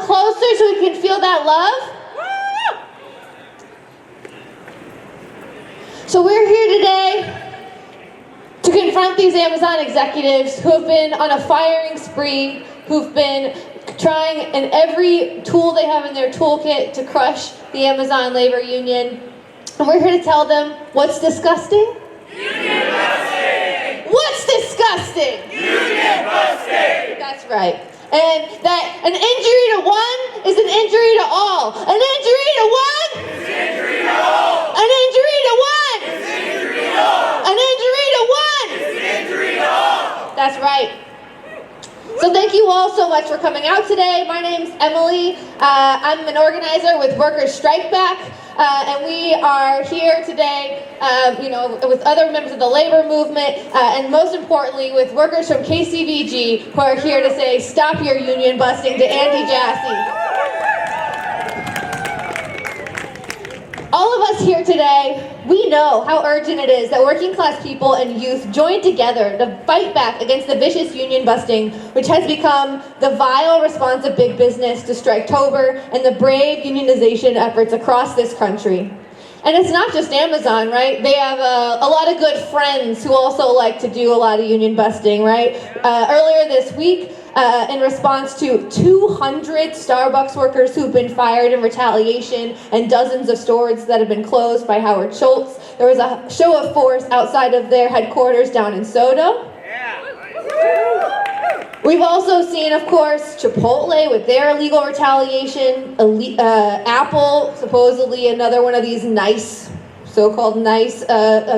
closer so we can feel that love? So we're here today to confront these Amazon executives who have been on a firing spree, who've been trying in every tool they have in their toolkit to crush the Amazon labor union. And we're here to tell them what's disgusting? Union busting! What's disgusting? Union busting! That's right. And that an injury to one is an injury to all. An injury to one is an injury to all. An injury to one is an injury to all. An injury to one is an injury to all. That's right. So thank you all so much for coming out today. My name's Emily. I'm an organizer with Workers Strike Back. And we are here today, with other members of the labor movement, and most importantly, with workers from KCVG who are here to say, stop your union busting to Andy Jassy. All of us here today, we know how urgent it is that working class people and youth join together to fight back against the vicious union busting, which has become the vile response of big business to Striketober and the brave unionization efforts across this country. And it's not just Amazon, right? They have a lot of good friends who also like to do a lot of union busting, right? Earlier this week, in response to 200 Starbucks workers who've been fired in retaliation and dozens of stores that have been closed by Howard Schultz, there was a show of force outside of their headquarters down in Soto. We've also seen, of course, Chipotle with their illegal retaliation, Apple, supposedly another one of these so-called nice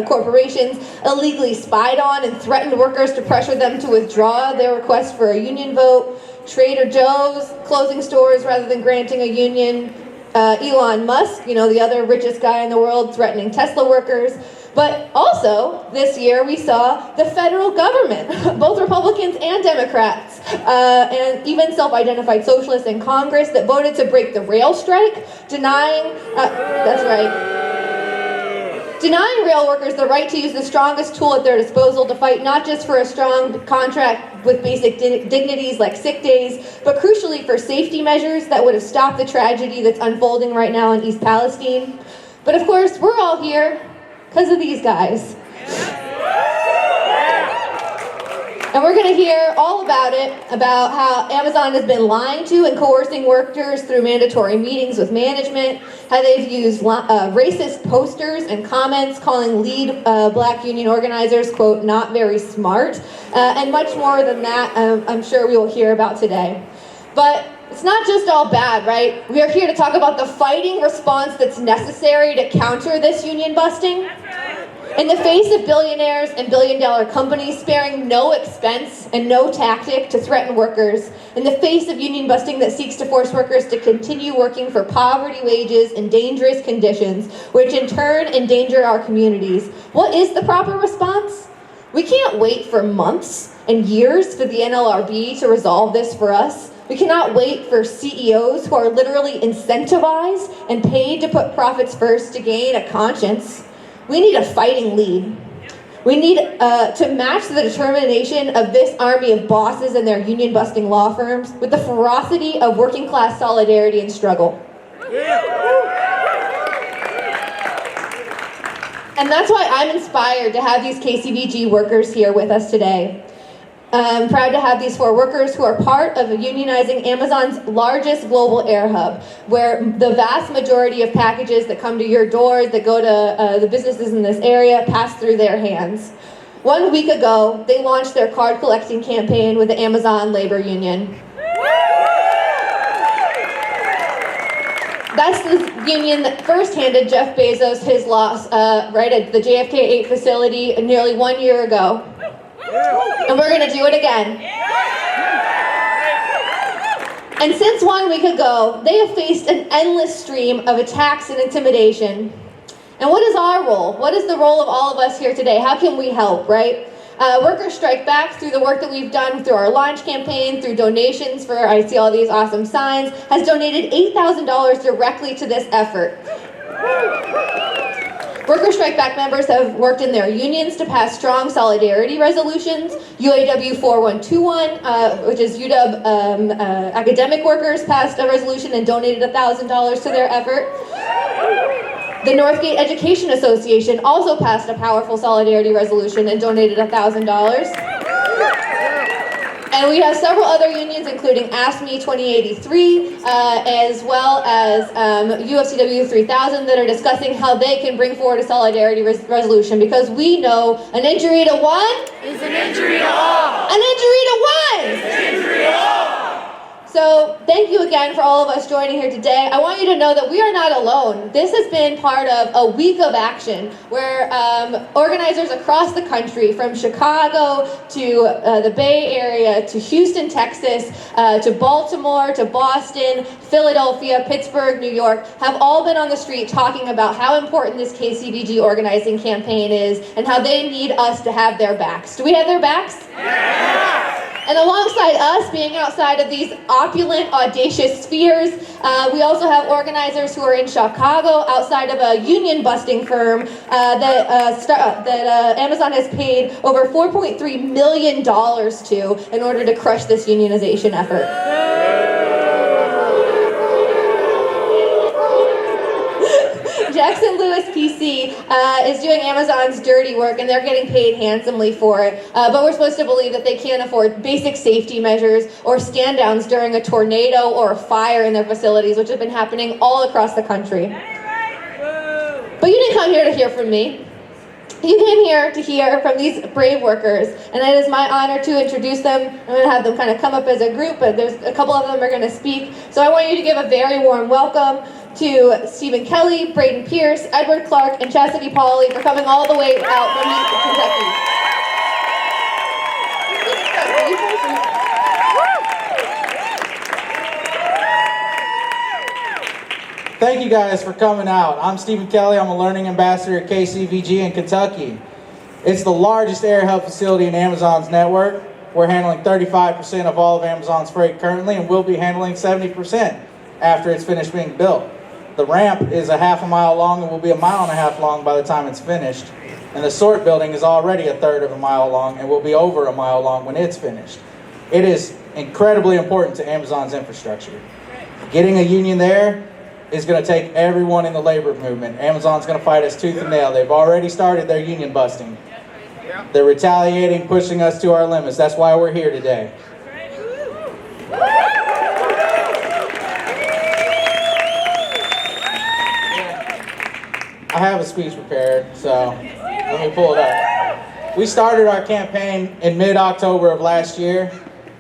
corporations, illegally spied on and threatened workers to pressure them to withdraw their request for a union vote. Trader Joe's closing stores rather than granting a union. Elon Musk, the other richest guy in the world, threatening Tesla workers. But also, this year, we saw the federal government, both Republicans and Democrats, and even self-identified socialists in Congress that voted to break the rail strike, denying rail workers the right to use the strongest tool at their disposal to fight not just for a strong contract with basic dignities like sick days, but crucially for safety measures that would have stopped the tragedy that's unfolding right now in East Palestine. But of course, we're all here because of these guys. And we're going to hear all about it, about how Amazon has been lying to and coercing workers through mandatory meetings with management, how they've used racist posters and comments calling lead black union organizers, quote, not very smart, and much more than that I'm sure we will hear about today. But it's not just all bad, right? We are here to talk about the fighting response that's necessary to counter this union busting. In the face of billionaires and billion-dollar companies sparing no expense and no tactic to threaten workers, in the face of union busting that seeks to force workers to continue working for poverty wages and dangerous conditions, which in turn endanger our communities, what is the proper response? We can't wait for months and years for the NLRB to resolve this for us. We cannot wait for CEOs who are literally incentivized and paid to put profits first to gain a conscience. We need a fighting lead. We need to match the determination of this army of bosses and their union-busting law firms with the ferocity of working-class solidarity and struggle. And that's why I'm inspired to have these KCVG workers here with us today. I'm proud to have these 4 workers who are part of unionizing Amazon's largest global air hub, where the vast majority of packages that come to your doors, that go to the businesses in this area, pass through their hands. 1 week ago, they launched their card collecting campaign with the Amazon Labor Union. That's the union that first handed Jeff Bezos his loss right at the JFK 8 facility nearly 1 year ago. And we're going to do it again. And since 1 week ago, they have faced an endless stream of attacks and intimidation. And what is our role? What is the role of all of us here today? How can we help, right? Workers Strike Back, through the work that we've done through our launch campaign, through donations for, I see all these awesome signs, has donated $8,000 directly to this effort. Worker Strike Back members have worked in their unions to pass strong solidarity resolutions. UAW 4121, which is UW academic workers, passed a resolution and donated $1,000 to their effort. The Northgate Education Association also passed a powerful solidarity resolution and donated $1,000. And we have several other unions, including ASME 2083, as well as UFCW 3000, that are discussing how they can bring forward a solidarity resolution, because we know an injury to one Is an injury to all. an injury to one. Is an injury to all. So thank you again for all of us joining here today. I want you to know that we are not alone. This has been part of a week of action where organizers across the country, from Chicago to the Bay Area to Houston, Texas, to Baltimore, to Boston, Philadelphia, Pittsburgh, New York, have all been on the street talking about how important this KCVG organizing campaign is and how they need us to have their backs. Do we have their backs? Yeah. And alongside us being outside of these opulent, audacious spheres, we also have organizers who are in Chicago outside of a union-busting firm that Amazon has paid over $4.3 million to in order to crush this unionization effort. Jackson Lewis PC is doing Amazon's dirty work, and they're getting paid handsomely for it. But we're supposed to believe that they can't afford basic safety measures or stand-downs during a tornado or a fire in their facilities, which have been happening all across the country. But you didn't come here to hear from me. You came here to hear from these brave workers, and it is my honor to introduce them. I'm going to have them kind of come up as a group, but there's a couple of them are going to speak. So I want you to give a very warm welcome to Stephen Kelly, Braden Pierce, Edward Clark, and Chastity Pauley for coming all the way out from Kentucky. Thank you guys for coming out. I'm Stephen Kelly. I'm a learning ambassador at KCVG in Kentucky. It's the largest air hub facility in Amazon's network. We're handling 35% of all of Amazon's freight currently, and we'll be handling 70% after it's finished being built. The ramp is a half a mile long and will be a mile and a half long by the time it's finished. And the sort building is already a third of a mile long and will be over a mile long when it's finished. It is incredibly important to Amazon's infrastructure. Getting a union there is going to take everyone in the labor movement. Amazon's going to fight us tooth and nail. They've already started their union busting. They're retaliating, pushing us to our limits. That's why we're here today. I have a speech prepared, so let me pull it up. We started our campaign in mid-October of last year.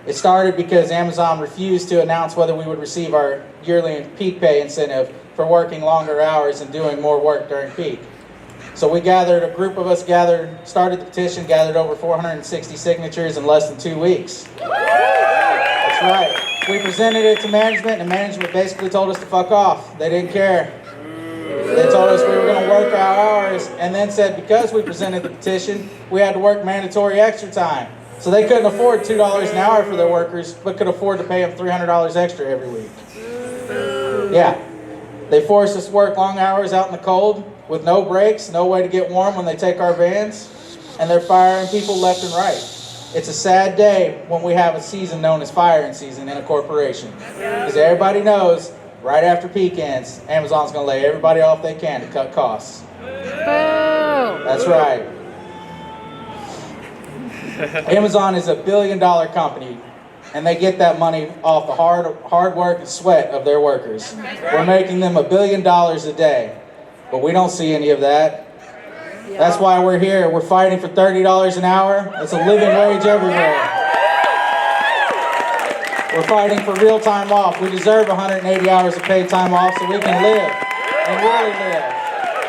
It started because Amazon refused to announce whether we would receive our yearly peak pay incentive for working longer hours and doing more work during peak. So we gathered, a group of us started the petition, gathered over 460 signatures in less than 2 weeks. That's right. We presented it to management, and management basically told us to fuck off. They didn't care. They told us we were going to work our hours, and then said because we presented the petition, we had to work mandatory extra time. So they couldn't afford $2 an hour for their workers, but could afford to pay them $300 extra every week. Yeah. They forced us to work long hours out in the cold with no breaks, no way to get warm when they take our vans, and they're firing people left and right. It's a sad day when we have a season known as firing season in a corporation. Because everybody knows right after peak ends, Amazon's going to lay everybody off they can to cut costs. That's right. Amazon is $1 billion company, and they get that money off the hard work and sweat of their workers. We're making them $1 billion a day, but we don't see any of that. That's why we're here. We're fighting for $30 an hour. It's a living wage everywhere. We're fighting for real time off. We deserve 180 hours of paid time off so we can live and really live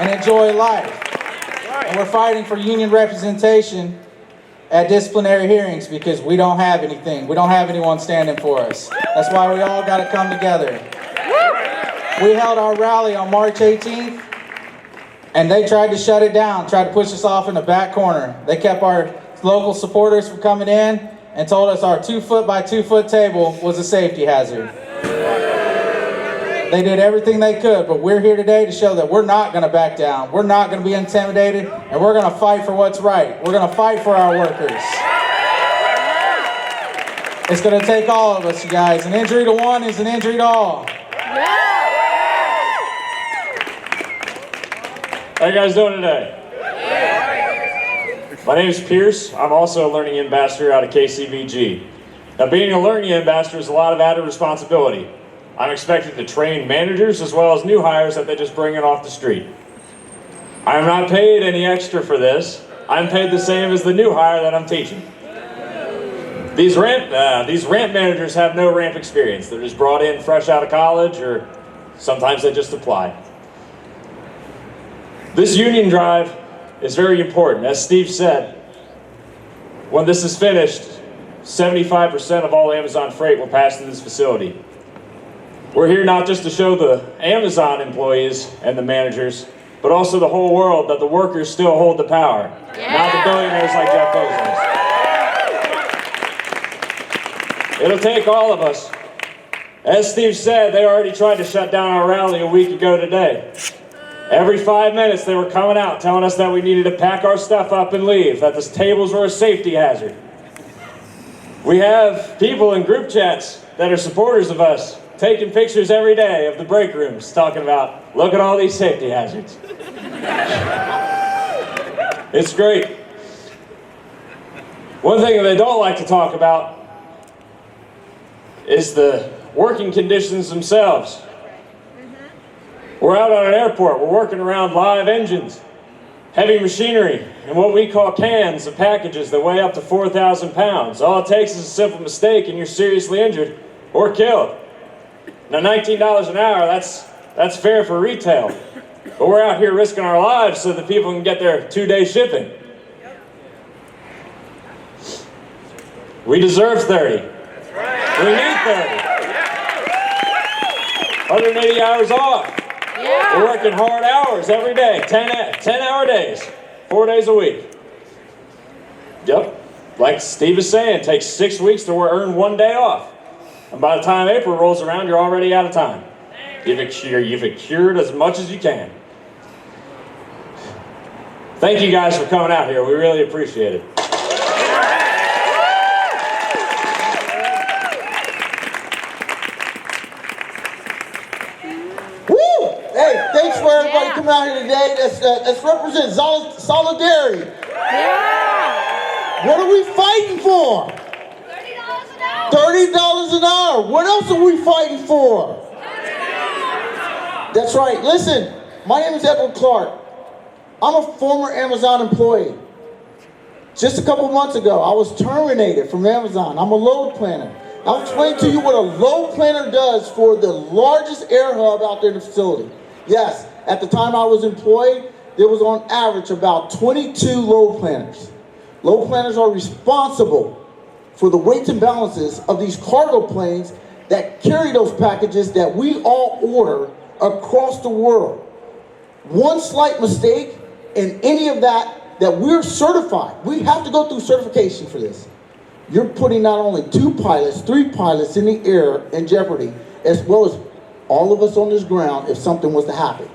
and enjoy life. And we're fighting for union representation at disciplinary hearings because we don't have anything. We don't have anyone standing for us. That's why we all got to come together. We held our rally on March 18th, and they tried to shut it down, tried to push us off in the back corner. They kept our local supporters from coming in and told us our 2-foot by 2-foot table was a safety hazard. They did everything they could, but we're here today to show that we're not going to back down. We're not going to be intimidated, and we're going to fight for what's right. We're going to fight for our workers. It's going to take all of us, you guys. An injury to one is an injury to all. How you guys doing today? My name is Pierce. I'm also a learning ambassador out of KCVG. Now, being a learning ambassador is a lot of added responsibility. I'm expected to train managers as well as new hires that they just bring in off the street. I'm not paid any extra for this. I'm paid the same as the new hire that I'm teaching. These ramp managers have no ramp experience. They're just brought in fresh out of college, or sometimes they just apply. This union drive is very important. As Steve said, when this is finished, 75% of all Amazon freight will pass through this facility. We're here not just to show the Amazon employees and the managers, but also the whole world that the workers still hold the power, not the billionaires like Jeff Bezos. It'll take all of us. As Steve said, they already tried to shut down our rally a week ago today. Every 5 minutes they were coming out telling us that we needed to pack our stuff up and leave, that the tables were a safety hazard. We have people in group chats that are supporters of us taking pictures every day of the break rooms talking about, look at all these safety hazards. It's great. One thing that they don't like to talk about is the working conditions themselves. We're out on an airport, we're working around live engines, heavy machinery, and what we call cans of packages that weigh up to 4,000 pounds. All it takes is a simple mistake and you're seriously injured or killed. Now $19 an hour, that's fair for retail, but we're out here risking our lives so that people can get their 2-day shipping. We deserve 30. We need 30. 180 hours off. We're working hard hours every day, 10-hour days, 4 days a week. Yep, like Steve is saying, it takes 6 weeks to earn 1 day off. And by the time April rolls around, you're already out of time. You've accrued as much as you can. Thank you guys for coming out here. We really appreciate it. Hey, thanks for everybody coming out here today. Let's represent solidarity. What are we fighting for? $30 an hour. $30 an hour. What else are we fighting for? That's right. Listen, my name is Edward Clark. I'm a former Amazon employee. Just a couple months ago, I was terminated from Amazon. I'm a load planner. I'll explain to you what a load planner does for the largest air hub out there in the facility. Yes, at the time I was employed, there was on average about 22 load planners. Load planners are responsible for the weights and balances of these cargo planes that carry those packages that we all order across the world. One slight mistake in any of that we're certified. We have to go through certification for this. You're putting not only 2 pilots, 3 pilots in the air in jeopardy, as well as all of us on this ground if something was to happen.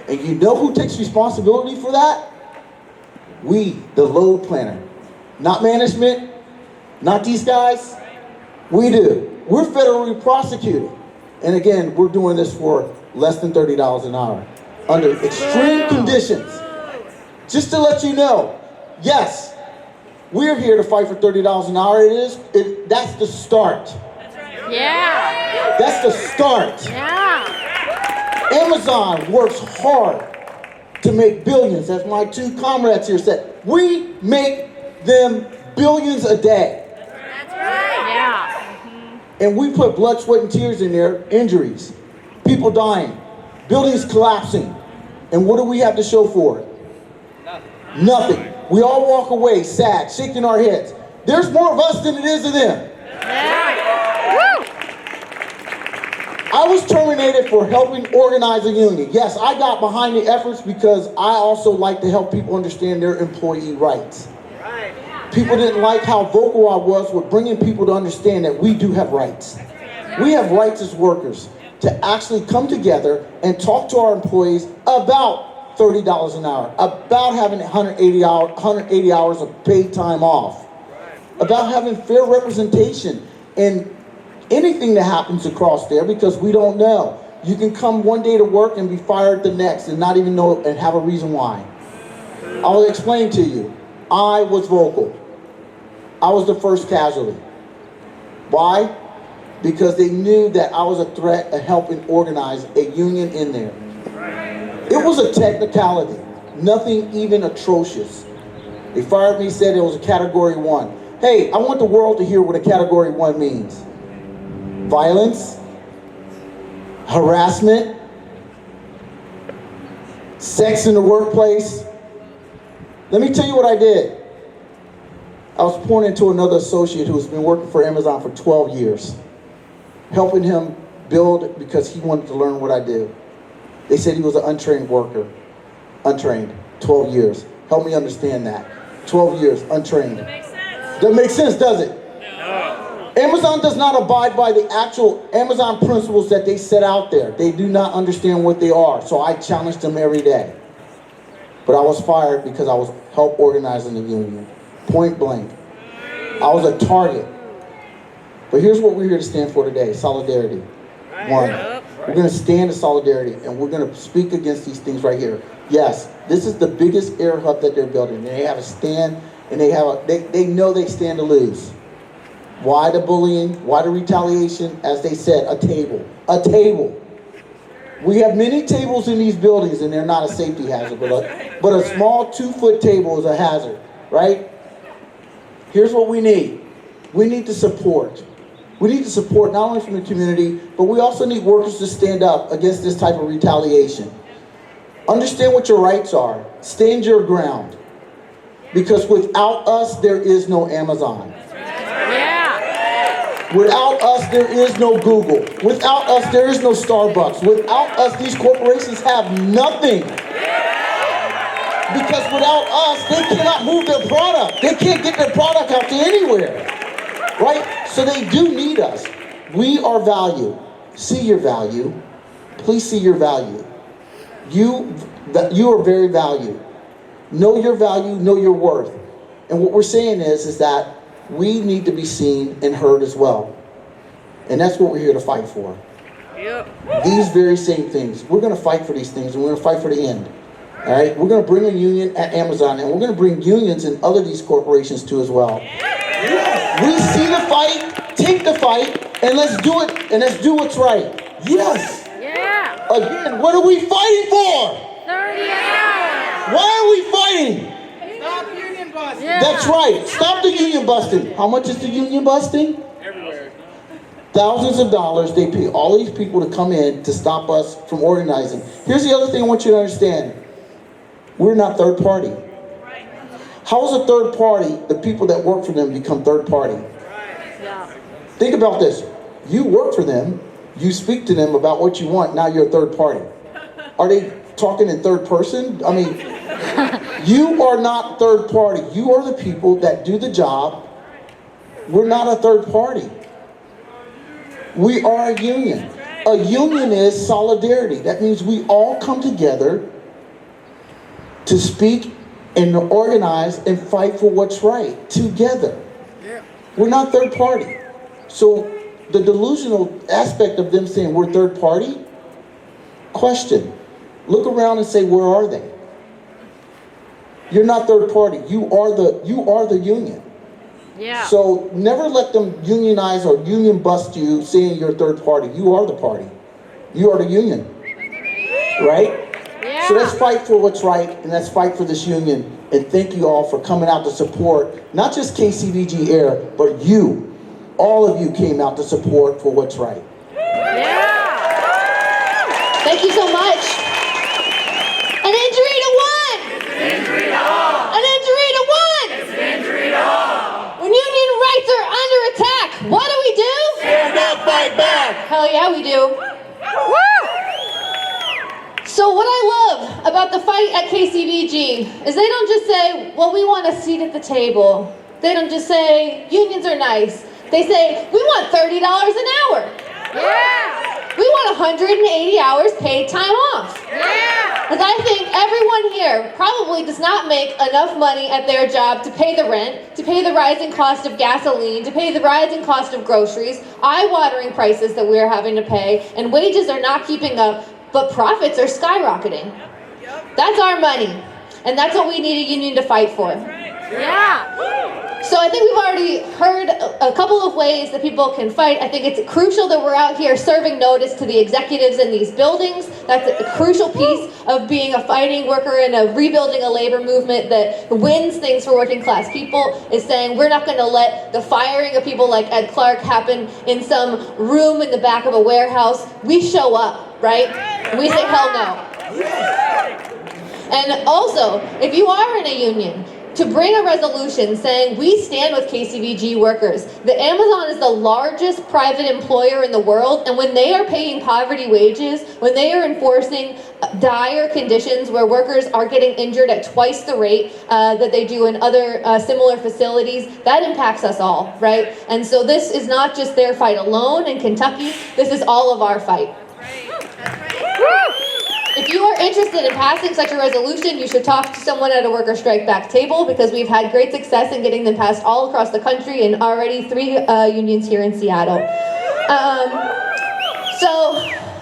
And you know who takes responsibility for that? We, the load planner. Not management, not these guys. We do. We're federally prosecuted. And again, we're doing this for less than $30 an hour under extreme conditions. Just to let you know, yes, we're here to fight for $30 an hour. That's the start. Yeah. That's the start. Yeah. Amazon works hard to make billions, as my 2 comrades here said. We make them billions a day. That's right. Yeah. And we put blood, sweat, and tears in there, injuries, people dying, buildings collapsing. And what do we have to show for it? Nothing. We all walk away sad, shaking our heads. There's more of us than it is of them. I was terminated for helping organize a union. Yes, I got behind the efforts because I also like to help people understand their employee rights. People didn't like how vocal I was with bringing people to understand that we do have rights. We have rights as workers to actually come together and talk to our employees about $30 an hour, about having 180 hours of paid time off, about having fair representation in anything that happens across there, because we don't know. You can come one day to work and be fired the next and not even know and have a reason why. I will explain to you. I was vocal. I was the first casualty. Why? Because they knew that I was a threat of helping organize a union in there. It was a technicality, nothing even atrocious. They fired me, said it was a category 1. Hey, I want the world to hear what a category 1 means. Violence, harassment, sex in the workplace. Let me tell you what I did. I was pouring into another associate who's been working for Amazon for 12 years, helping him build because he wanted to learn what I do. They said he was an untrained worker. Untrained, 12 years. Help me understand that. 12 years, untrained. Doesn't make sense, does it? No. Amazon does not abide by the actual Amazon principles that they set out there. They do not understand what they are, so I challenged them every day. But I was fired because I was help organizing the union. Point blank. I was a target. But here's what we're here to stand for today. Solidarity. One. We're going to stand in solidarity, and we're going to speak against these things right here. Yes, this is the biggest air hub that they're building. They have a stand, and they know they stand to lose. Why the bullying? Why the retaliation? As they said, a table. A table. We have many tables in these buildings, and they're not a safety hazard, but a small 2-foot table is a hazard, right? Here's what we need. We need to support. We need to support not only from the community, but we also need workers to stand up against this type of retaliation. Understand what your rights are. Stand your ground. Because without us, there is no Amazon. Yeah. Without us, there is no Google. Without us, there is no Starbucks. Without us, these corporations have nothing. Because without us, they cannot move their product. They can't get their product out to anywhere. Right? So they do need us. We are value. See your value. Please see your value. You are very valued. Know your value, know your worth. And what we're saying is that we need to be seen and heard as well. And that's what we're here to fight for. Yep. These very same things. We're going to fight for these things, and we're going to fight for the end. All right? We're going to bring a union at Amazon, and we're going to bring unions in other these corporations too as well. Yes. We see the fight, take the fight, and let's do it, and let's do what's right. Yes. Yeah. Again, what are we fighting for? 30 hours. Why are we fighting? Stop union busting. Yeah. That's right. Stop the union busting. How much is the union busting? Everywhere. Thousands of dollars. They pay all these people to come in to stop us from organizing. Here's the other thing I want you to understand. We're not third party. How is a third party, the people that work for them become third party? Yeah. Think about this. You work for them. You speak to them about what you want. Now you're a third party. Are they talking in third person? I mean, you are not third party. You are the people that do the job. We're not a third party. We are a union. A union is solidarity. That means we all come together to speak and organize and fight for what's right together. We're not third party. So the delusional aspect of them saying we're third party, question. Look around and say, where are they? You're not third party. You are the union. Yeah. So never let them unionize or union bust you saying you're third party. You are the party. You are the union. Right? Yeah. So let's fight for what's right, and let's fight for this union. And thank you all for coming out to support, not just KCVG Air, but you. All of you came out to support for what's right. Yeah. Thank you so much. An injury to one. Injury to all. An injury to one. Injury to all. When union rights are under attack, what do? Stand up, fight back. Hell yeah, we do. Woo! So what I love about the fight at KCVG is they don't just say, well, we want a seat at the table. They don't just say, unions are nice. They say, we want $30 an hour. Yeah. We want 180 hours paid time off. Because I think everyone here probably does not make enough money at their job to pay the rent, to pay the rising cost of gasoline, to pay the rising cost of groceries, eye-watering prices that we're having to pay, and wages are not keeping up, but profits are skyrocketing. That's our money, and that's what we need a union to fight for. So I think we've already heard a couple of ways that people can fight. I think it's crucial that we're out here serving notice to the executives in these buildings. That's a crucial piece of being a fighting worker and of rebuilding a labor movement that wins things for working class people, is saying we're not going to let the firing of people like Ed Clark happen in some room in the back of a warehouse. We show up, right? And we say hell no. And also, if you are in a union, to bring a resolution saying we stand with KCVG workers. The Amazon is the largest private employer in the world, and when they are paying poverty wages, when they are enforcing dire conditions where workers are getting injured at twice the rate that they do in other similar facilities, that impacts us all, right? And so this is not just their fight alone in Kentucky, this is all of our fight. If you are interested in passing such a resolution, you should talk to someone at a worker strike back table, because we've had great success in getting them passed all across the country and already 3 unions here in Seattle. So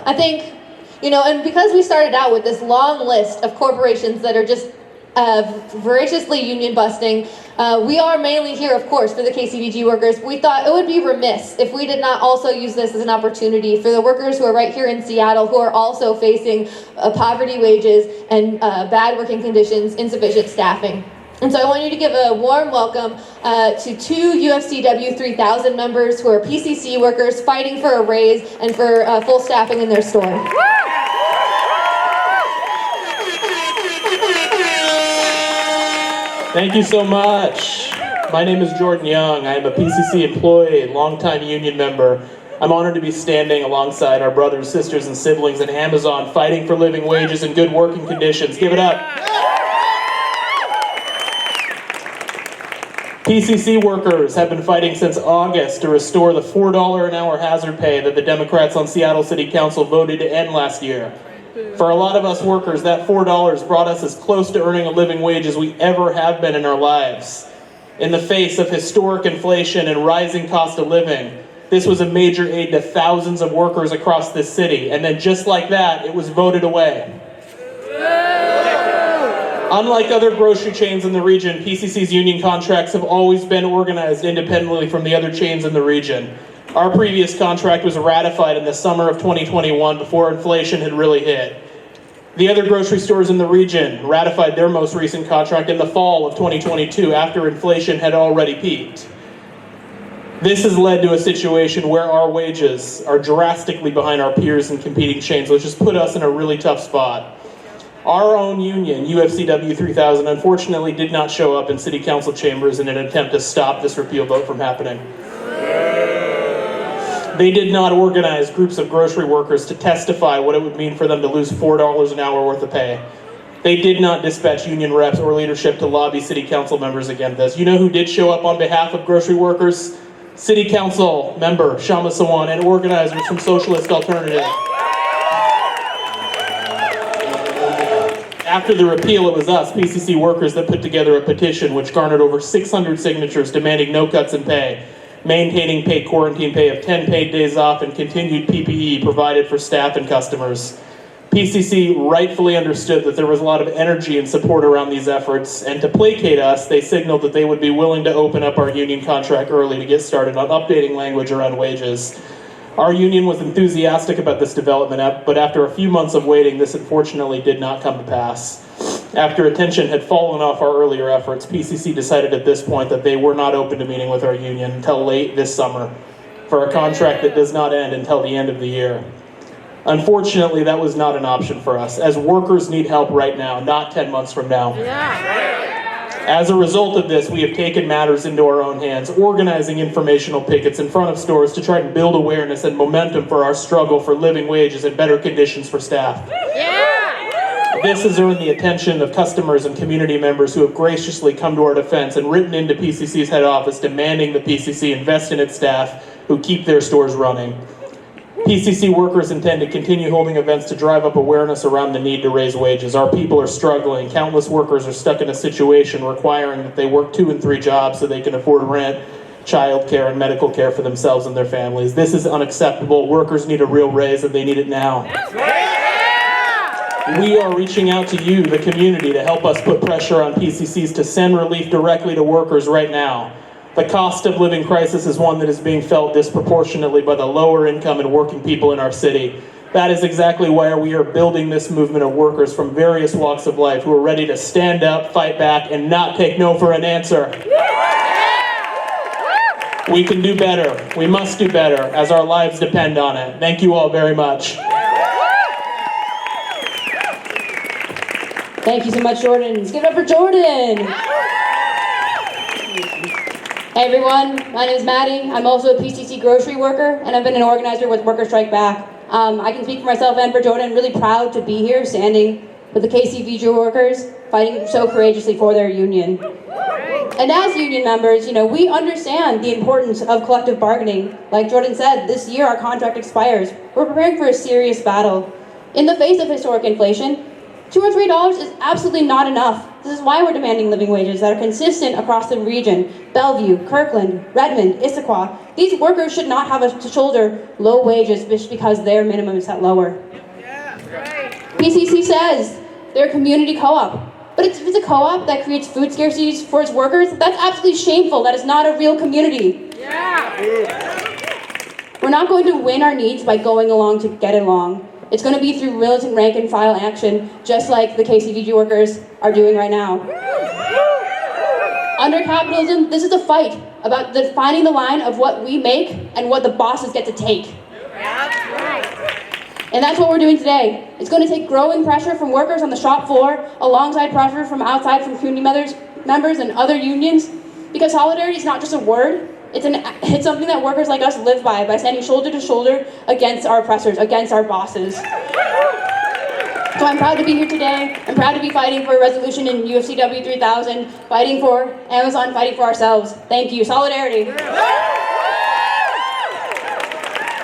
I think, and because we started out with this long list of corporations that are just voraciously union busting, we are mainly here, of course, for the KCVG workers. We thought it would be remiss if we did not also use this as an opportunity for the workers who are right here in Seattle, who are also facing poverty wages and bad working conditions, insufficient staffing. And so I want you to give a warm welcome to 2 UFCW 3000 members who are PCC workers fighting for a raise and for full staffing in their store. Thank you so much. My name is Jordan Young. I am a PCC employee and longtime union member. I'm honored to be standing alongside our brothers, sisters, and siblings in Amazon fighting for living wages and good working conditions. Give it up. PCC workers have been fighting since August to restore the $4 an hour hazard pay that the Democrats on Seattle City Council voted to end last year. For a lot of us workers, that $4 brought us as close to earning a living wage as we ever have been in our lives. In the face of historic inflation and rising cost of living, this was a major aid to thousands of workers across this city, and then just like that, it was voted away. Unlike other grocery chains in the region, PCC's union contracts have always been organized independently from the other chains in the region. Our previous contract was ratified in the summer of 2021 before inflation had really hit. The other grocery stores in the region ratified their most recent contract in the fall of 2022 after inflation had already peaked. This has led to a situation where our wages are drastically behind our peers in competing chains, which has put us in a really tough spot. Our own union, UFCW 3000, unfortunately did not show up in city council chambers in an attempt to stop this repeal vote from happening. They did not organize groups of grocery workers to testify what it would mean for them to lose $4 an hour worth of pay. They did not dispatch union reps or leadership to lobby city council members against this. You know who did show up on behalf of grocery workers? City council member Shama Sawan and organizers from Socialist Alternative. After the repeal, it was us, PCC workers, that put together a petition which garnered over 600 signatures demanding no cuts in pay, maintaining paid quarantine pay of 10 paid days off, and continued PPE provided for staff and customers. PCC rightfully understood that there was a lot of energy and support around these efforts, and to placate us, they signaled that they would be willing to open up our union contract early to get started on updating language around wages. Our union was enthusiastic about this development, but after a few months of waiting, this unfortunately did not come to pass. After attention had fallen off our earlier efforts, PCC decided at this point that they were not open to meeting with our union until late this summer for a contract that does not end until the end of the year. Unfortunately, that was not an option for us, as workers need help right now, not 10 months from now. As a result of this, we have taken matters into our own hands, organizing informational pickets in front of stores to try to build awareness and momentum for our struggle for living wages and better conditions for staff. This has earned the attention of customers and community members who have graciously come to our defense and written into PCC's head office demanding the PCC invest in its staff who keep their stores running. PCC workers intend to continue holding events to drive up awareness around the need to raise wages. Our people are struggling. Countless workers are stuck in a situation requiring that they work 2 and 3 jobs so they can afford rent, child care, and medical care for themselves and their families. This is unacceptable. Workers need a real raise, and they need it now. We are reaching out to you, the community, to help us put pressure on PCCs to send relief directly to workers right now. The cost of living crisis is one that is being felt disproportionately by the lower income and working people in our city. That is exactly why we are building this movement of workers from various walks of life who are ready to stand up, fight back, and not take no for an answer. We can do better. We must do better, as our lives depend on it. Thank you all very much. Thank you so much, Jordan. Let's give it up for Jordan. Hey everyone, my name is Maddie. I'm also a PCC grocery worker, and I've been an organizer with Workers Strike Back. I can speak for myself and for Jordan. I'm really proud to be here, standing with the KCVG workers, fighting so courageously for their union. And as union members, we understand the importance of collective bargaining. Like Jordan said, this year our contract expires. We're preparing for a serious battle. In the face of historic inflation, $2 or $3 is absolutely not enough. This is why we're demanding living wages that are consistent across the region. Bellevue, Kirkland, Redmond, Issaquah. These workers should not have to shoulder low wages just because their minimum is set lower. PCC says they're a community co-op. But if it's a co-op that creates food scarcities for its workers, that's absolutely shameful. That is not a real community. We're not going to win our needs by going along to get along. It's going to be through militant rank and file action, just like the KCVG workers are doing right now. Under capitalism, this is a fight about defining the line of what we make and what the bosses get to take. And that's what we're doing today. It's going to take growing pressure from workers on the shop floor, alongside pressure from outside from community members and other unions, because solidarity is not just a word. It's something that workers like us live by standing shoulder to shoulder against our oppressors, against our bosses. So I'm proud to be here today. I'm proud to be fighting for a resolution in UFCW 3000, fighting for Amazon, fighting for ourselves. Thank you. Solidarity.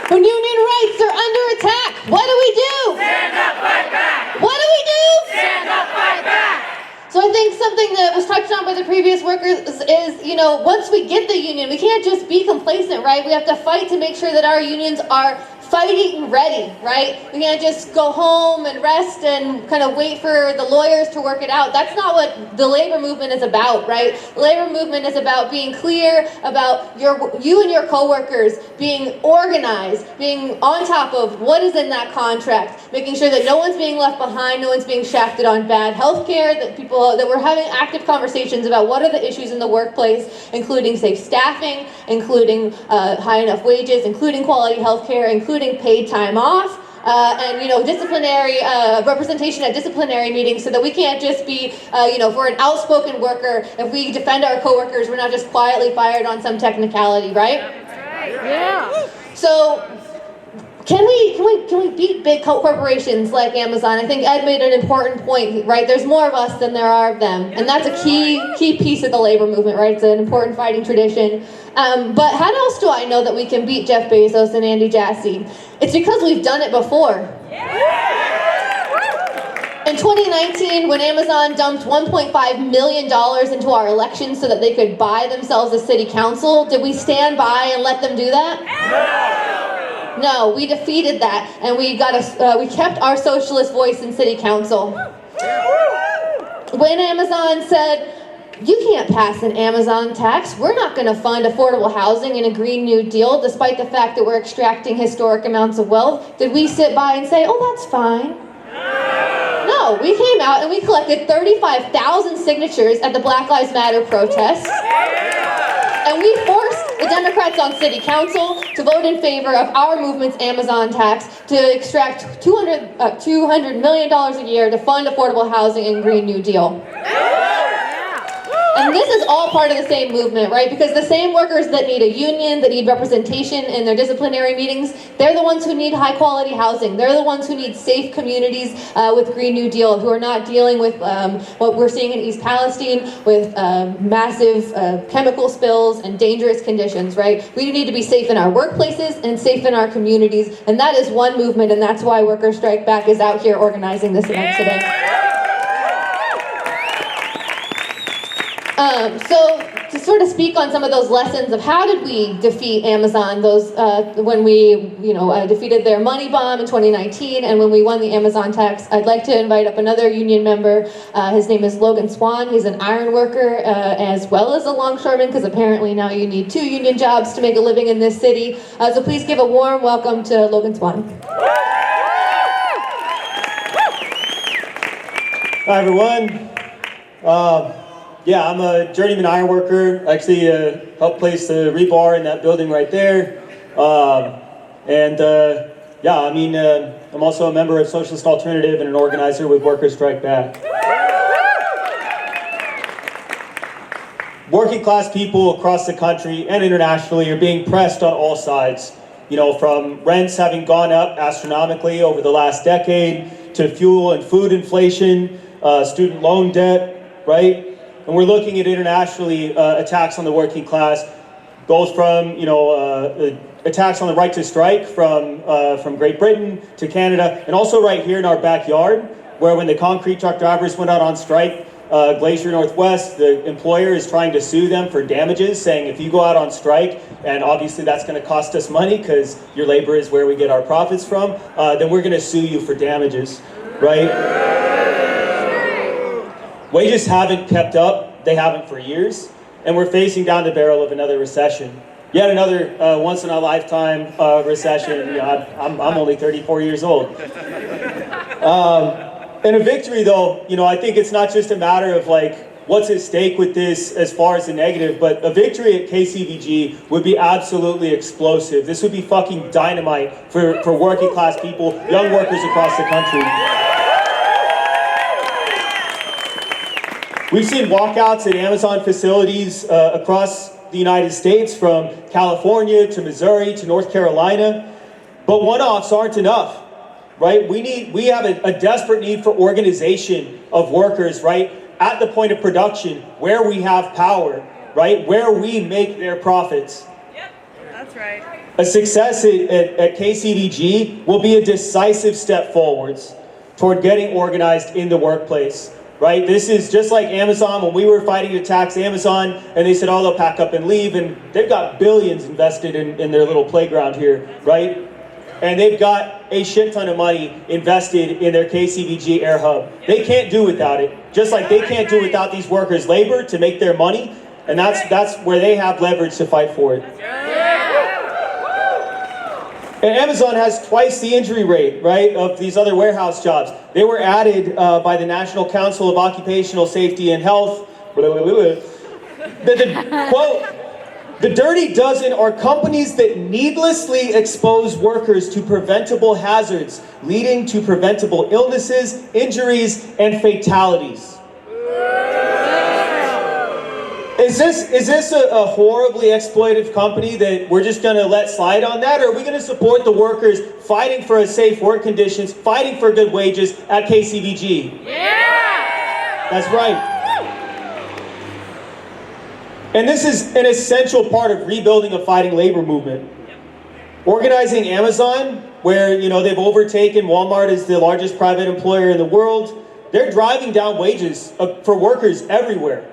When union rights are under attack, what do we do? Stand up, fight back! What do we do? Stand up, fight back! So I think something that was touched on by the previous workers is, once we get the union, we can't just be complacent, right? We have to fight to make sure that our unions are fighting ready, right? We can't just go home and rest and kind of wait for the lawyers to work it out. That's not what the labor movement is about, right? The labor movement is about being clear about you and your coworkers being organized, being on top of what is in that contract, making sure that no one's being left behind, no one's being shafted on bad health care, that we're having active conversations about what are the issues in the workplace, including safe staffing, including high enough wages, including quality health care, including paid time off, and disciplinary representation at disciplinary meetings, so that we can't just be, if we're an outspoken worker, if we defend our coworkers, we're not just quietly fired on some technicality, right? Yeah. So, can we beat big corporations like Amazon? I think Ed made an important point, right? There's more of us than there are of them, and that's a key piece of the labor movement, right? It's an important fighting tradition. But how else do I know that we can beat Jeff Bezos and Andy Jassy? It's because we've done it before. In 2019, when Amazon dumped $1.5 million into our elections so that they could buy themselves a city council, did we stand by and let them do that? No, we defeated that, and we kept our socialist voice in city council. When Amazon said, you can't pass an Amazon tax, we're not going to fund affordable housing and a Green New Deal, despite the fact that we're extracting historic amounts of wealth, did we sit by and say, oh, that's fine? No, we came out and we collected 35,000 signatures at the Black Lives Matter protest. And we forced the Democrats on city council to vote in favor of our movement's Amazon tax to extract $200 million a year to fund affordable housing and Green New Deal. And this is all part of the same movement, right? Because the same workers that need a union, that need representation in their disciplinary meetings, they're the ones who need high quality housing. They're the ones who need safe communities with Green New Deal, who are not dealing with what we're seeing in East Palestine with massive chemical spills and dangerous conditions, right? We need to be safe in our workplaces and safe in our communities. And that is one movement, and that's why Workers Strike Back is out here organizing this event today. So to sort of speak on some of those lessons of how did we defeat Amazon, those when we defeated their money bomb in 2019 and when we won the Amazon tax, I'd like to invite up another union member. His name is Logan Swan. He's an iron worker as well as a longshoreman, because apparently now you need 2 union jobs to make a living in this city. So please give a warm welcome to Logan Swan. Hi everyone. Yeah, I'm a journeyman iron worker. Actually, helped place the rebar in that building right there. Yeah, I mean, I'm also a member of Socialist Alternative and an organizer with Workers Strike Back. Working class people across the country and internationally are being pressed on all sides. You know, from rents having gone up astronomically over the last decade to fuel and food inflation, student loan debt, right? And we're looking at internationally attacks on the working class, both from attacks on the right to strike from Great Britain to Canada, and also right here in our backyard, where when the concrete truck drivers went out on strike, Glacier Northwest, the employer is trying to sue them for damages, saying if you go out on strike, and obviously that's going to cost us money because your labor is where we get our profits from, then we're going to sue you for damages, right? Wages haven't kept up, they haven't for years, and we're facing down the barrel of another recession. Yet another once-in-a-lifetime recession. You know, I'm only 34 years old. And a victory, though, you know, I think it's not just a matter of like, what's at stake with this as far as the negative, but a victory at KCVG would be absolutely explosive. This would be fucking dynamite for working class people, young workers across the country. We've seen walkouts at Amazon facilities across the United States, from California to Missouri to North Carolina, but one-offs aren't enough, right? We have a desperate need for organization of workers, right, at the point of production, where we have power, right, where we make their profits. Yep, that's right. A success at KCVG will be a decisive step forwards toward getting organized in the workplace. Right? This is just like Amazon, when we were fighting to tax Amazon, and they said, oh, they'll pack up and leave, and they've got billions invested in their little playground here, right? And they've got a shit ton of money invested in their KCVG Air Hub. They can't do without it, just like they can't do without these workers' labor to make their money, and that's where they have leverage to fight for it. And Amazon has twice the injury rate, right, of these other warehouse jobs. They were added by the National Council of Occupational Safety and Health. Quote, the dirty dozen are companies that needlessly expose workers to preventable hazards, leading to preventable illnesses, injuries, and fatalities. Is this a horribly exploitive company that we're just going to let slide on that? Or are we going to support the workers fighting for a safe work conditions, fighting for good wages at KCVG? Yeah! That's right. And this is an essential part of rebuilding a fighting labor movement. Organizing Amazon, where they've overtaken Walmart as the largest private employer in the world, they're driving down wages for workers everywhere.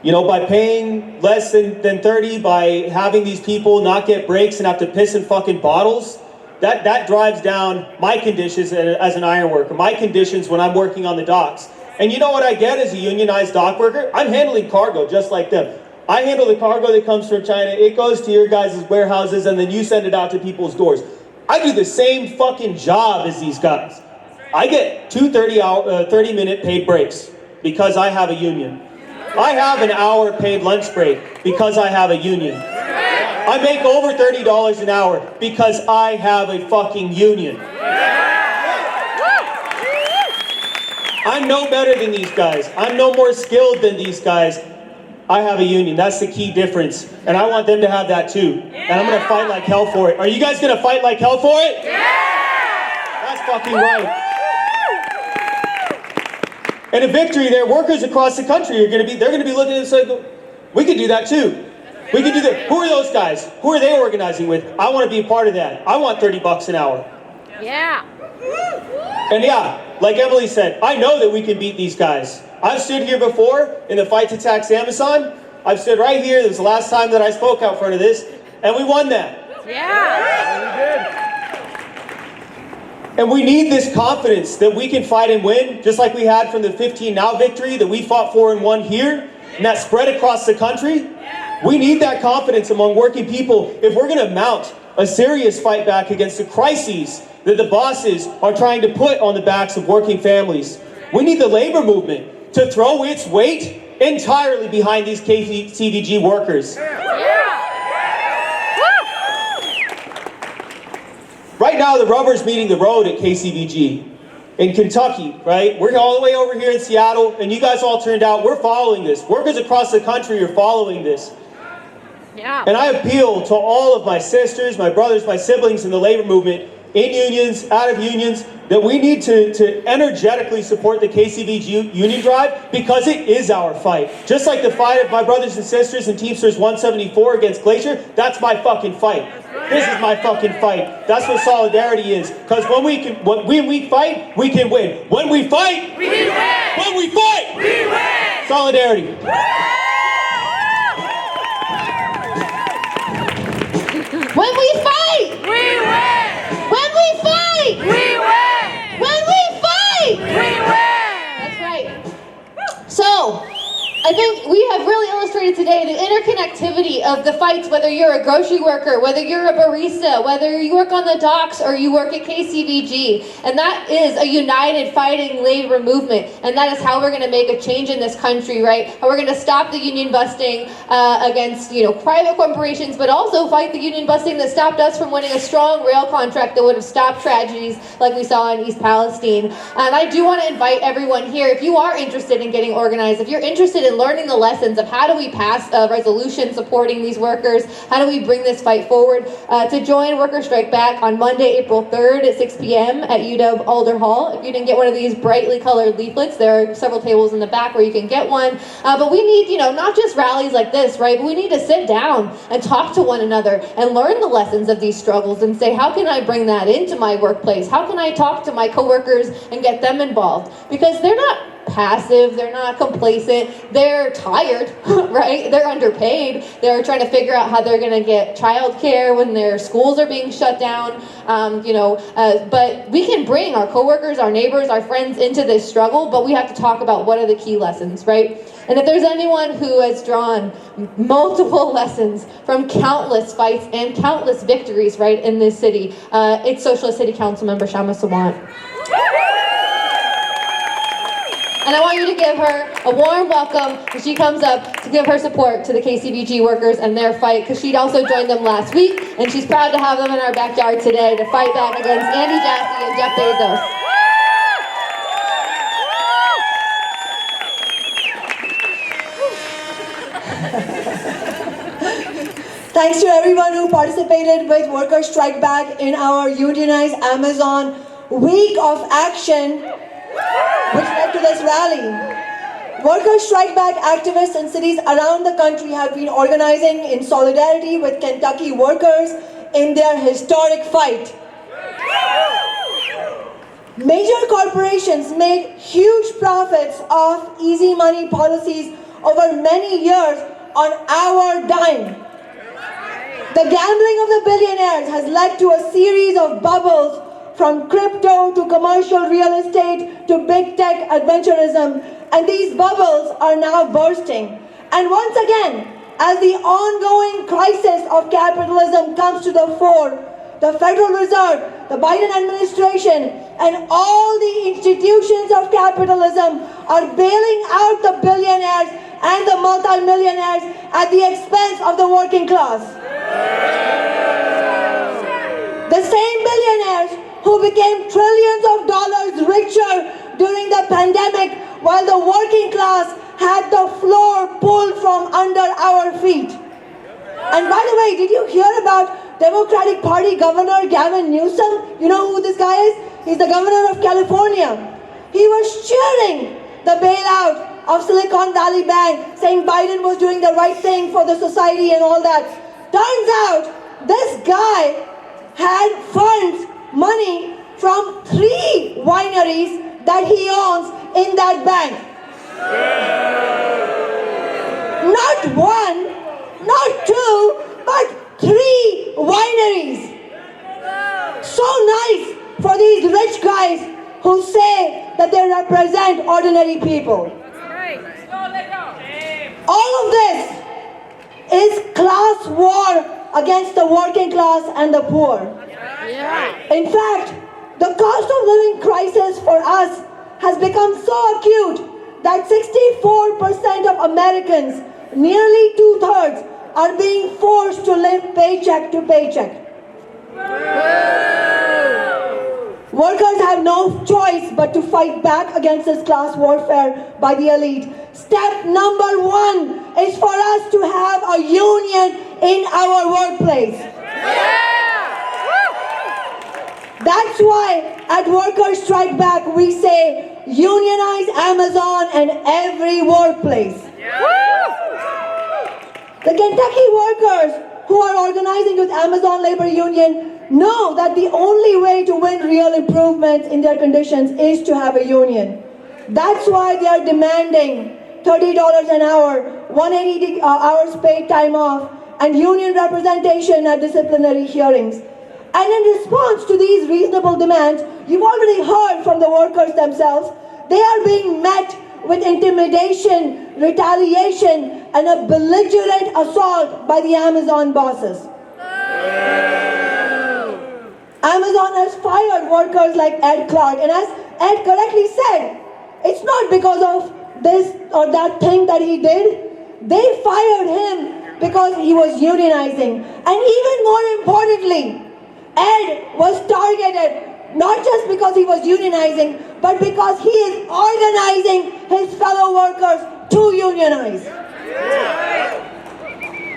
By paying less than 30, by having these people not get breaks and have to piss in fucking bottles, that drives down my conditions as an iron worker, my conditions when I'm working on the docks. And you know what I get as a unionized dock worker? I'm handling cargo just like them. I handle the cargo that comes from China, it goes to your guys' warehouses, and then you send it out to people's doors. I do the same fucking job as these guys. I get 2 30-minute paid breaks because I have a union. I have an hour paid lunch break because I have a union. I make over $30 an hour because I have a fucking union. I'm no better than these guys. I'm no more skilled than these guys. I have a union. That's the key difference. And I want them to have that too. And I'm going to fight like hell for it. Are you guys going to fight like hell for it? Yeah! That's fucking right. And a victory there, workers across the country are going to be, they're going to be looking at this like, we could do that too. We can do that. Who are those guys? Who are they organizing with? I want to be a part of that. I want $30 an hour. Yeah. And yeah, like Emily said, I know that we can beat these guys. I've stood here before in the fight to tax Amazon. I've stood right here. This was the last time that I spoke out front of this, and we won that. Yeah. And we need this confidence that we can fight and win, just like we had from the 15 Now victory that we fought for and won here, and that spread across the country. We need that confidence among working people if we're going to mount a serious fight back against the crises that the bosses are trying to put on the backs of working families. We need the labor movement to throw its weight entirely behind these KCVG workers. Right now, the rubber's meeting the road at KCVG. In Kentucky, right? We're all the way over here in Seattle, and you guys all turned out. We're following this. Workers across the country are following this. Yeah. And I appeal to all of my sisters, my brothers, my siblings in the labor movement, in unions, out of unions, that we need to energetically support the KCVG union drive because it is our fight. Just like the fight of my brothers and sisters in Teamsters 174 against Glacier, that's my fucking fight. This is my fucking fight. That's what solidarity is. Because when we fight, we can win. When we fight, we win. When we fight, we win. Solidarity. When we fight, we win. When we fight, we win. When we fight, we win. That's right. So, I think we have really illustrated today the interconnectivity of the fights, whether you're a grocery worker, whether you're a barista, whether you work on the docks or you work at KCVG. And that is a united fighting labor movement. And that is how we're going to make a change in this country, right? How we're going to stop the union busting against, private corporations, but also fight the union busting that stopped us from winning a strong rail contract that would have stopped tragedies like we saw in East Palestine. And I do want to invite everyone here, if you are interested in getting organized, if you're interested in learning the lessons of how do we pass a resolution supporting these workers, how do we bring this fight forward, to join Worker Strike Back on Monday, April 3rd at 6 p.m. at UW Alder Hall. If you didn't get one of these brightly colored leaflets, there are several tables in the back where you can get one. But we need, not just rallies like this, right? But we need to sit down and talk to one another and learn the lessons of these struggles and say, how can I bring that into my workplace? How can I talk to my coworkers and get them involved? Because they're not passive, they're not complacent, they're tired, right? They're underpaid. They're trying to figure out how they're going to get childcare when their schools are being shut down. But we can bring our coworkers, our neighbors, our friends into this struggle, but we have to talk about what are the key lessons, right? And if there's anyone who has drawn multiple lessons from countless fights and countless victories, right, in this city, it's Socialist City Council member Shama Sawant. And I want you to give her a warm welcome when she comes up to give her support to the KCVG workers and their fight, because she'd also joined them last week, and she's proud to have them in our backyard today to fight back against Andy Jassy and Jeff Bezos. Thanks to everyone who participated with Worker Strike Back in our Unionize Amazon Week of Action, which led to this rally. Worker Strike Back activists in cities around the country have been organizing in solidarity with Kentucky workers in their historic fight. Major corporations made huge profits off easy money policies over many years on our dime. The gambling of the billionaires has led to a series of bubbles, from crypto to commercial real estate to big tech adventurism, and these bubbles are now bursting. And once again, as the ongoing crisis of capitalism comes to the fore, the Federal Reserve, the Biden administration, and all the institutions of capitalism are bailing out the billionaires and the multimillionaires at the expense of the working class. The same billionaires who became trillions of dollars richer during the pandemic, while the working class had the floor pulled from under our feet. And by the way, did you hear about Democratic Party Governor Gavin Newsom? You know who this guy is? He's the governor of California. He was cheering the bailout of Silicon Valley Bank, saying Biden was doing the right thing for the society and all that. Turns out, this guy had funds, money from 3 wineries that he owns in that bank. Not 1, not 2, but 3 wineries. So nice for these rich guys who say that they represent ordinary people. All of this is class war against the working class and the poor. In fact, the cost of living crisis for us has become so acute that 64% of Americans, nearly 2/3, are being forced to live paycheck to paycheck. Workers have no choice but to fight back against this class warfare by the elite. Step number 1 is for us to have a union in our workplace. That's why at Workers Strike Back we say, unionize Amazon and every workplace. The Kentucky workers who are organizing with Amazon Labor Union know that the only way to win real improvements in their conditions is to have a union. That's why they are demanding $30 an hour, 180 hours paid time off, and union representation at disciplinary hearings. And in response to these reasonable demands, you've already heard from the workers themselves, they are being met with intimidation, retaliation, and a belligerent assault by the Amazon bosses. Amazon has fired workers like Ed Clark, and as Ed correctly said, it's not because of this or that thing that he did. They fired him because he was unionizing. And even more importantly, Ed was targeted not just because he was unionizing, but because he is organizing his fellow workers to unionize.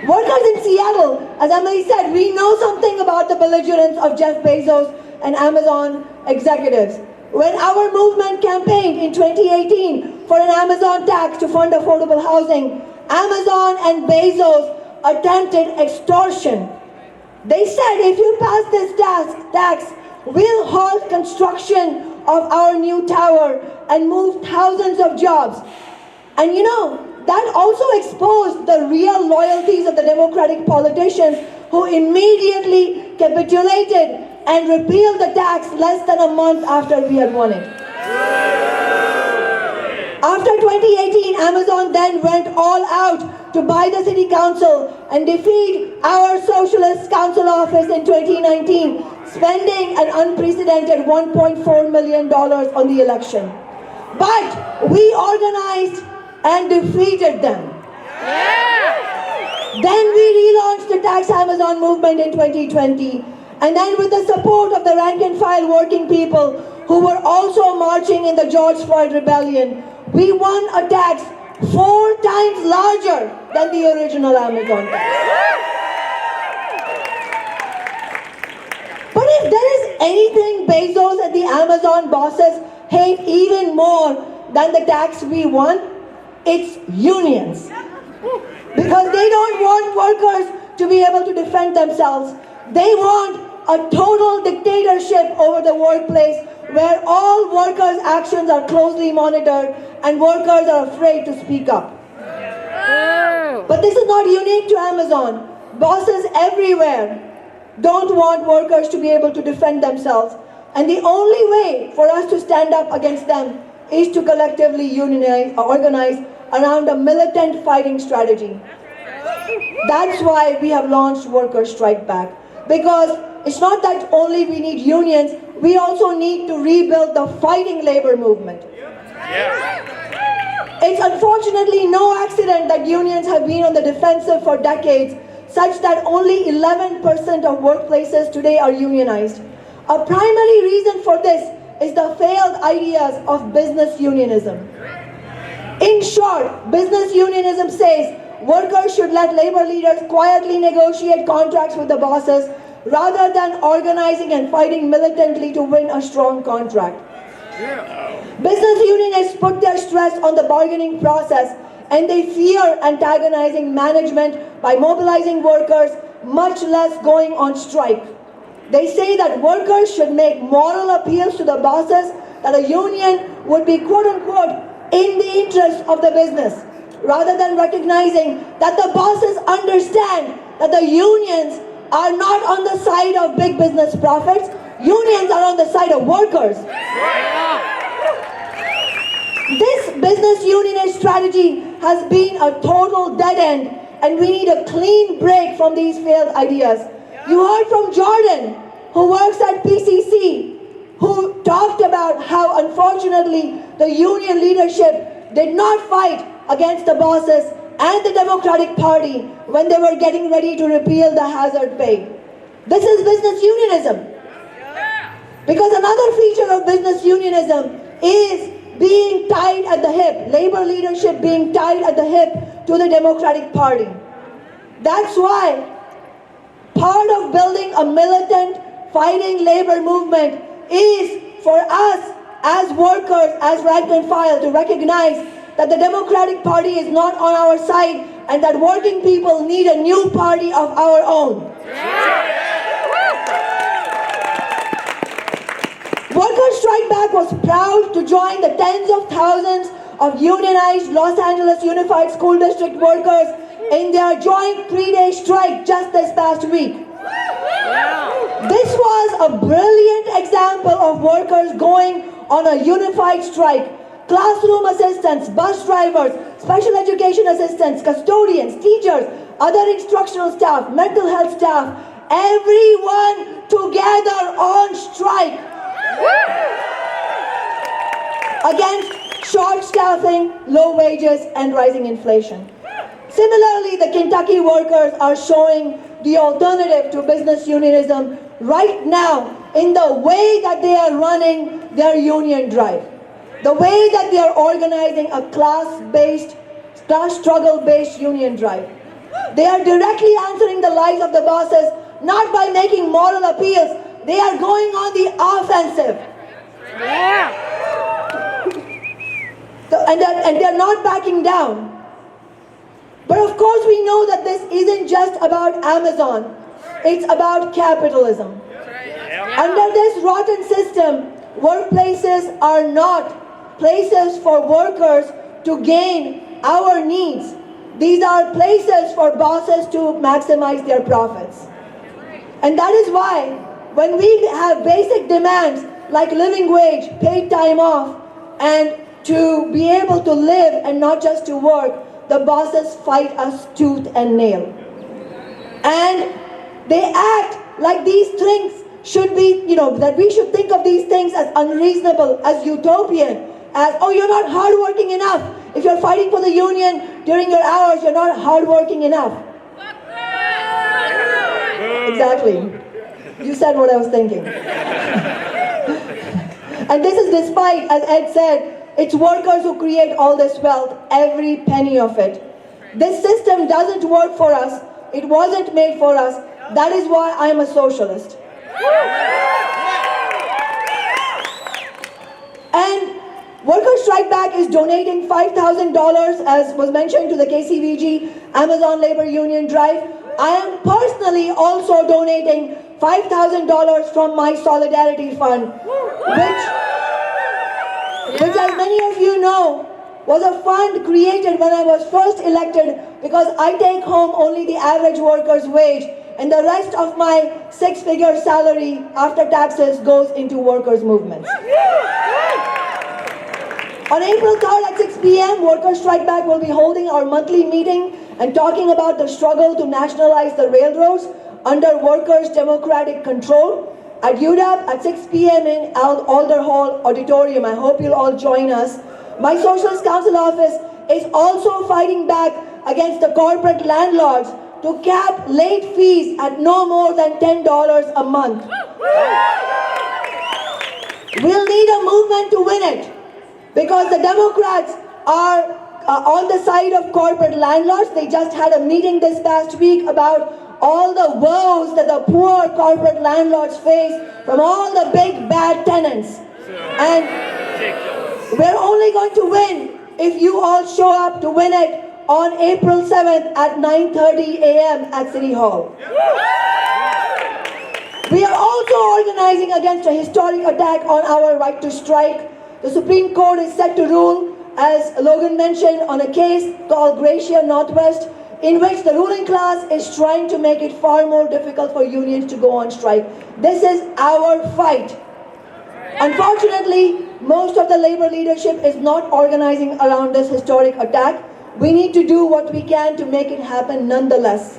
Workers in Seattle, as Emily said, we know something about the belligerence of Jeff Bezos and Amazon executives. When our movement campaigned in 2018 for an Amazon tax to fund affordable housing, Amazon and Bezos attempted extortion. They said, if you pass this tax, we'll halt construction of our new tower and move thousands of jobs. And you know, that also exposed the real loyalties of the Democratic politicians who immediately capitulated and repealed the tax less than a month after we had won it. After 2018, Amazon then went all out to buy the city council and defeat our socialist council office in 2019, spending an unprecedented $1.4 million on the election. But we organized and defeated them. Then we relaunched the Tax Amazon movement in 2020. And then with the support of the rank and file working people who were also marching in the George Floyd rebellion, we won a tax 4 times larger than the original Amazon tax. But if there is anything Bezos and the Amazon bosses hate even more than the tax we won, it's unions. Because they don't want workers to be able to defend themselves. They want a total dictatorship over the workplace where all workers' actions are closely monitored and workers are afraid to speak up. But this is not unique to Amazon. Bosses everywhere don't want workers to be able to defend themselves. And the only way for us to stand up against them is to collectively unionize or organize around a militant fighting strategy. That's why we have launched Workers Strike Back. Because it's not that only we need unions, we also need to rebuild the fighting labor movement. It's unfortunately no accident that unions have been on the defensive for decades, such that only 11% of workplaces today are unionized. A primary reason for this is the failed ideas of business unionism. In short, business unionism says workers should let labor leaders quietly negotiate contracts with the bosses rather than organizing and fighting militantly to win a strong contract. Business unionists put their stress on the bargaining process and they fear antagonizing management by mobilizing workers, much less going on strike. They say that workers should make moral appeals to the bosses that a union would be quote-unquote in the interest of the business, rather than recognizing that the bosses understand that the unions are not on the side of big business profits. Unions are on the side of workers. This business unionist strategy has been a total dead end, and we need a clean break from these failed ideas. You heard from Jordan, who works at PCC, who talked about how unfortunately the union leadership did not fight against the bosses and the Democratic Party when they were getting ready to repeal the hazard pay. This is business unionism. Because another feature of business unionism is being tied at the hip, labor leadership being tied at the hip to the Democratic Party. That's why part of building a militant, fighting labor movement is for us as workers, as rank and file, to recognize that the Democratic Party is not on our side and that working people need a new party of our own. Workers Strike Back was proud to join the tens of thousands of unionized Los Angeles Unified School District workers in their joint 3-day strike just this past week. This was a brilliant example of workers going on a unified strike. Classroom assistants, bus drivers, special education assistants, custodians, teachers, other instructional staff, mental health staff, everyone together on strike against short staffing, low wages, and rising inflation. Similarly, the Kentucky workers are showing the alternative to business unionism right now in the way that they are running their union drive, the way that they are organizing a class struggle-based union drive. They are directly answering the lies of the bosses, not by making moral appeals. They are going on the offensive. And they're not backing down. But of course we know that this isn't just about Amazon. It's about capitalism. Under this rotten system, workplaces are not places for workers to gain our needs. These are places for bosses to maximize their profits. And that is why when we have basic demands like living wage, paid time off, and to be able to live and not just to work, the bosses fight us tooth and nail. And they act like these things should be, that we should think of these things as unreasonable, as utopian, as, oh, you're not hardworking enough. If you're fighting for the union during your hours, you're not hardworking enough. Exactly. You said what I was thinking. And this is despite, as Ed said, it's workers who create all this wealth, every penny of it. This system doesn't work for us. It wasn't made for us. That is why I'm a socialist. And Workers Strike Back is donating $5,000, as was mentioned, to the KCVG Amazon Labor Union Drive. I am personally also donating $5,000 from my Solidarity Fund, which as many of you know, was a fund created when I was first elected because I take home only the average worker's wage and the rest of my 6-figure salary after taxes goes into workers' movements. On April 3rd at 6 p.m., Workers Strike Back will be holding our monthly meeting and talking about the struggle to nationalize the railroads under workers' democratic control at UW at 6 p.m. in Alder Hall Auditorium. I hope you'll all join us. My Socialist Council office is also fighting back against the corporate landlords to cap late fees at no more than $10 a month. We'll need a movement to win it because the Democrats are on the side of corporate landlords. They just had a meeting this past week about all the woes that the poor corporate landlords face from all the big bad tenants. And we're only going to win if you all show up to win it on April 7th at 9:30 a.m. at City Hall. We are also organizing against a historic attack on our right to strike. The Supreme Court is set to rule, as Logan mentioned, on a case called Gracia Northwest, in which the ruling class is trying to make it far more difficult for unions to go on strike. This is our fight. Unfortunately, most of the labor leadership is not organizing around this historic attack. We need to do what we can to make it happen nonetheless.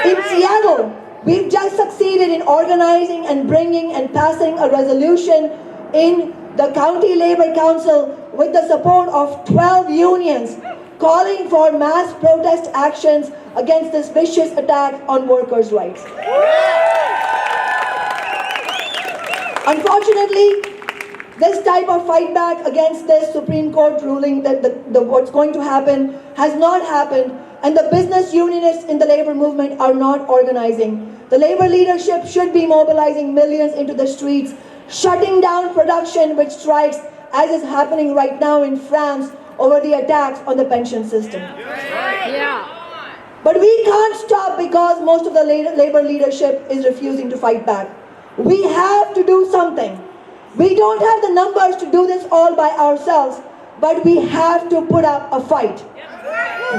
In Seattle, we've just succeeded in organizing and bringing and passing a resolution in the County Labor Council with the support of 12 unions calling for mass protest actions against this vicious attack on workers' rights. Unfortunately, this type of fight back against this Supreme Court ruling that what's going to happen has not happened, and the business unionists in the labor movement are not organizing. The labor leadership should be mobilizing millions into the streets, shutting down production with strikes, as is happening right now in France over the attacks on the pension system. But we can't stop because most of the labor leadership is refusing to fight back. We have to do something. We don't have the numbers to do this all by ourselves, but we have to put up a fight.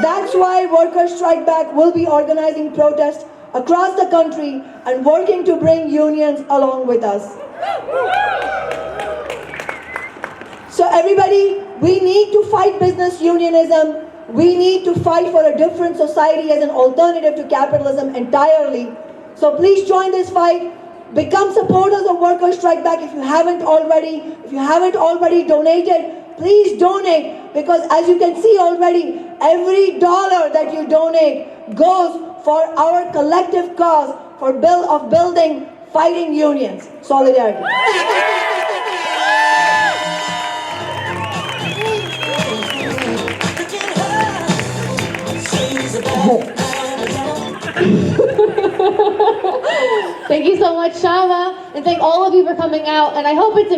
That's why Workers' Strike Back will be organizing protests across the country and working to bring unions along with us. So everybody, we need to fight business unionism. We need to fight for a different society as an alternative to capitalism entirely. So please join this fight. Become supporters of Workers' Strike Back if you haven't already. If you haven't already donated, please donate, because as you can see already, every dollar that you donate goes for our collective cause for building fighting unions. Solidarity. Thank you so much, Shama, and thank all of you for coming out. And I hope it's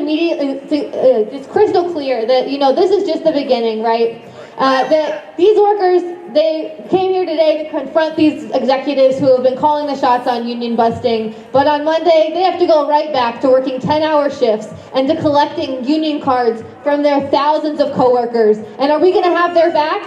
it's crystal clear that this is just the beginning, right? That these workers, they came here today to confront these executives who have been calling the shots on union busting. But on Monday, they have to go right back to working 10-hour shifts and to collecting union cards from their thousands of coworkers. And are we going to have their back?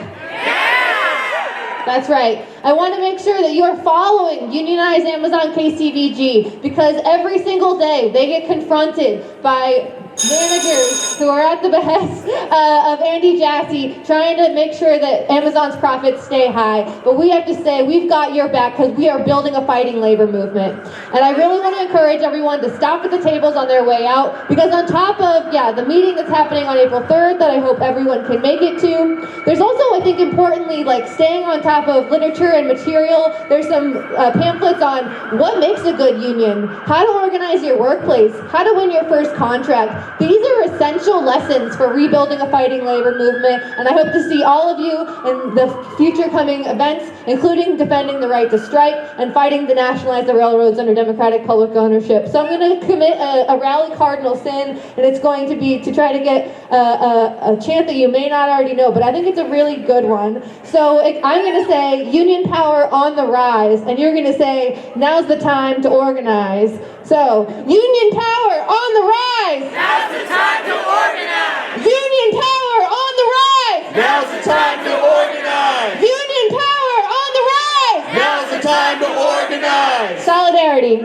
That's right. I want to make sure that you are following Unionize Amazon KCVG, because every single day they get confronted by managers who are at the behest of Andy Jassy, trying to make sure that Amazon's profits stay high. But we have to say, we've got your back, because we are building a fighting labor movement. And I really want to encourage everyone to stop at the tables on their way out, because on top of, the meeting that's happening on April 3rd that I hope everyone can make it to, there's also, I think importantly, staying on top of literature and material. There's some pamphlets on what makes a good union, how to organize your workplace, how to win your first contract. These are essential lessons for rebuilding a fighting labor movement, and I hope to see all of you in the future coming events, including defending the right to strike and fighting to nationalize the railroads under democratic public ownership. So I'm going to commit a rally cardinal sin, and it's going to be to try to get a chant that you may not already know, but I think it's a really good one. So I'm going to say, union power on the rise, and you're going to say, now's the time to organize. So, union power on the rise! Now's the time to organize! Union power on the rise! Now's the time to organize! Union power on the rise! Now's the time to organize! Solidarity.